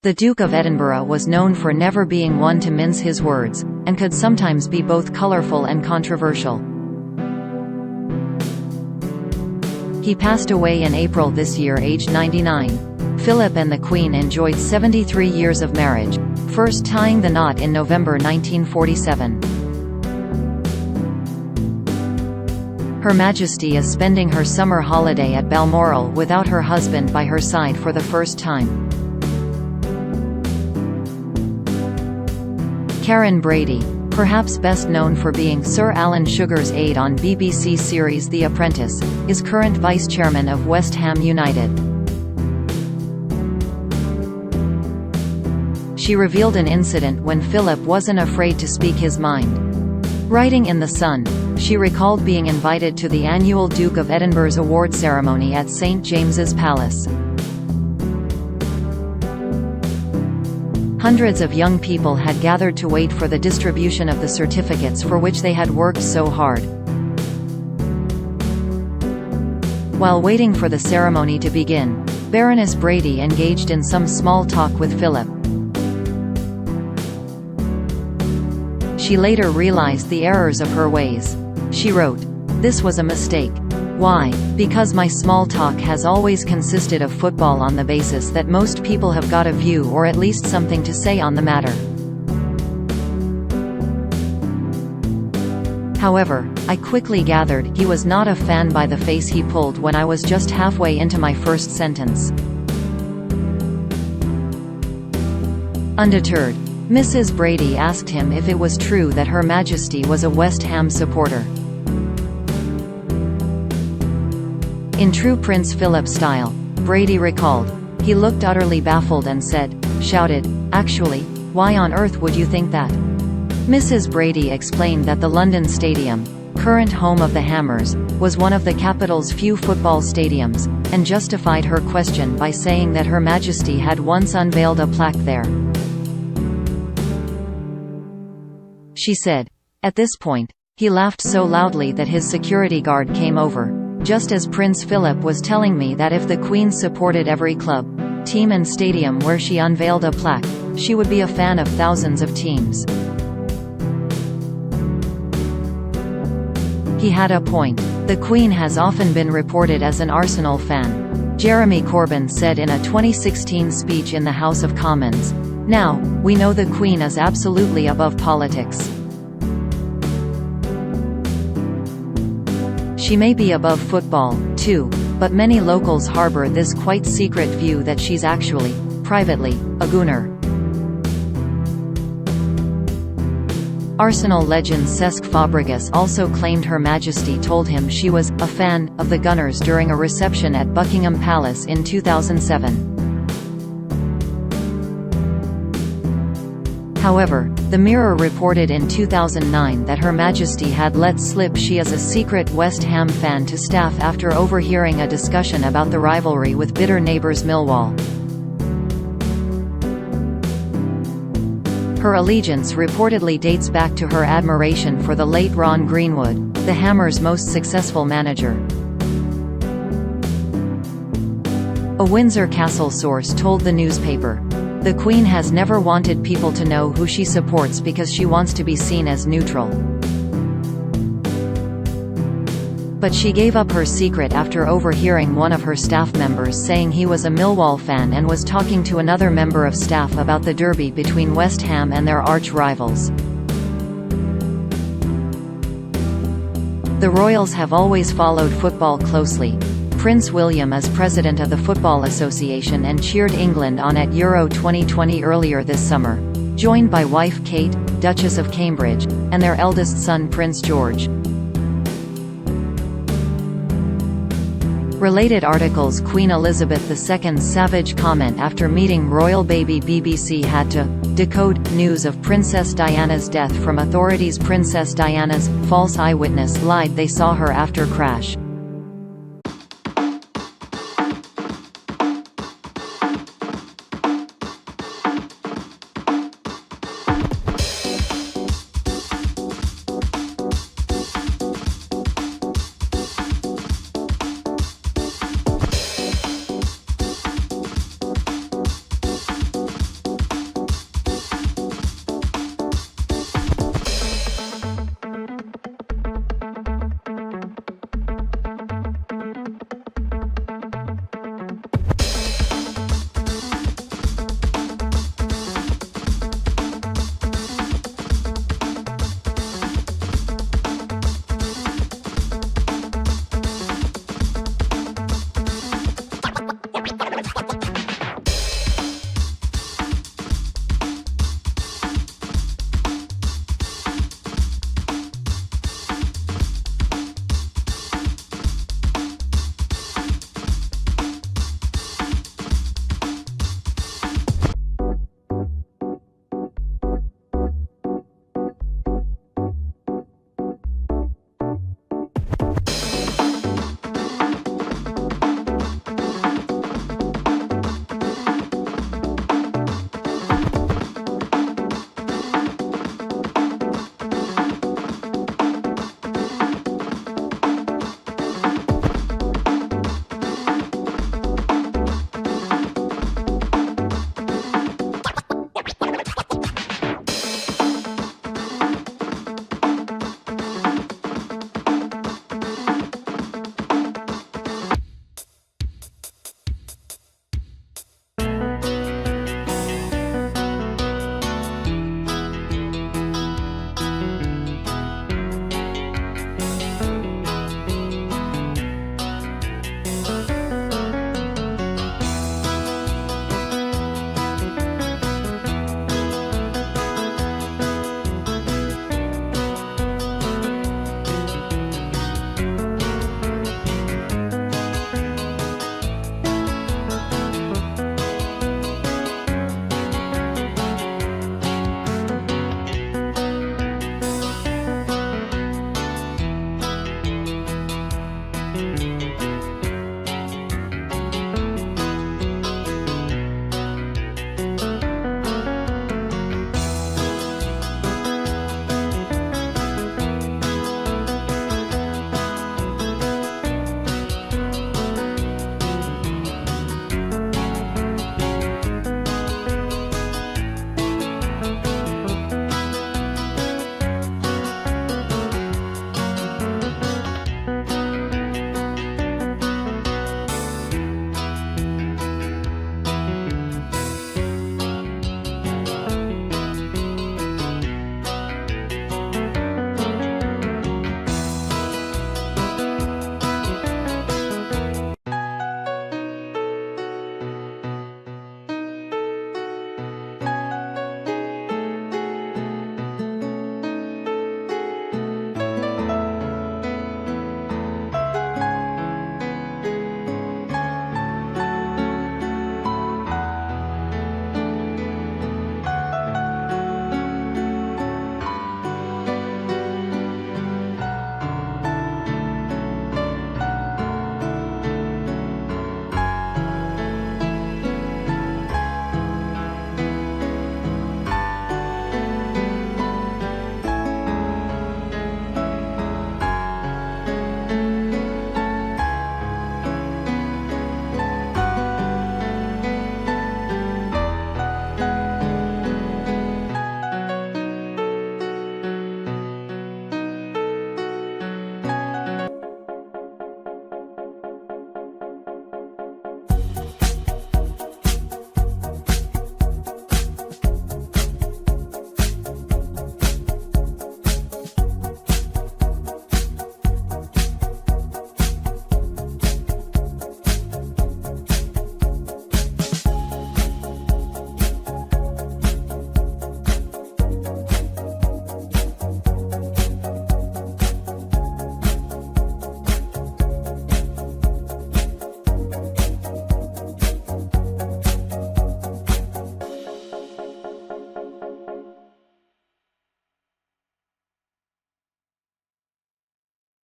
The Duke of Edinburgh was known for never being one to mince his words, and could sometimes be both colourful and controversial. He passed away in April this year aged 99. Philip and the Queen enjoyed 73 years of marriage, first tying the knot in November 1947. Her Majesty is spending her summer holiday at Balmoral without her husband by her side for the first time. Karren Brady, perhaps best known for being Sir Alan Sugar's aide on BBC series The Apprentice, is current vice-chairman of West Ham United. She revealed an incident when Philip wasn't afraid to speak his mind. Writing in The Sun, she recalled being invited to the annual Duke of Edinburgh's award ceremony at St James's Palace. Hundreds of young people had gathered to wait for the distribution of the certificates for which they had worked so hard. While waiting for the ceremony to begin, Baroness Brady engaged in some small talk with Philip. She later realized the errors of her ways. She wrote, "This was a mistake. Why? Because my small talk has always consisted of football on the basis that most people have got a view or at least something to say on the matter. However, I quickly gathered he was not a fan by the face he pulled when I was just halfway into my first sentence." Undeterred, Mrs. Brady asked him if it was true that Her Majesty was a West Ham supporter. In true Prince Philip style, Brady recalled, "He looked utterly baffled and shouted, 'Actually, why on earth would you think that?'" Mrs. Brady explained that the London Stadium, current home of the Hammers, was one of the capital's few football stadiums, and justified her question by saying that Her Majesty had once unveiled a plaque there. She said, "At this point, he laughed so loudly that his security guard came over, just as Prince Philip was telling me that if the Queen supported every club, team and stadium where she unveiled a plaque, she would be a fan of thousands of teams." He had a point. The Queen has often been reported as an Arsenal fan. Jeremy Corbyn said in a 2016 speech in the House of Commons, "Now, we know the Queen is absolutely above politics. She may be above football, too, but many locals harbour this quite secret view that she's actually, privately, a Gooner." Arsenal legend Cesc Fabregas also claimed Her Majesty told him she was a fan of the Gunners during a reception at Buckingham Palace in 2007. However, the Mirror reported in 2009 that Her Majesty had let slip she is a secret West Ham fan to staff after overhearing a discussion about the rivalry with bitter neighbours Millwall. Her allegiance reportedly dates back to her admiration for the late Ron Greenwood, the Hammers' most successful manager. A Windsor Castle source told the newspaper, "The Queen has never wanted people to know who she supports because she wants to be seen as neutral. But she gave up her secret after overhearing one of her staff members saying he was a Millwall fan and was talking to another member of staff about the derby between West Ham and their arch-rivals." The royals have always followed football closely. Prince William is president of the Football Association and cheered England on at Euro 2020 earlier this summer, joined by wife Kate, Duchess of Cambridge, and their eldest son Prince George. Related articles: Queen Elizabeth II's savage comment after meeting royal baby. BBC had to decode news of Princess Diana's death from authorities. Princess Diana's false eyewitness lied they saw her after crash.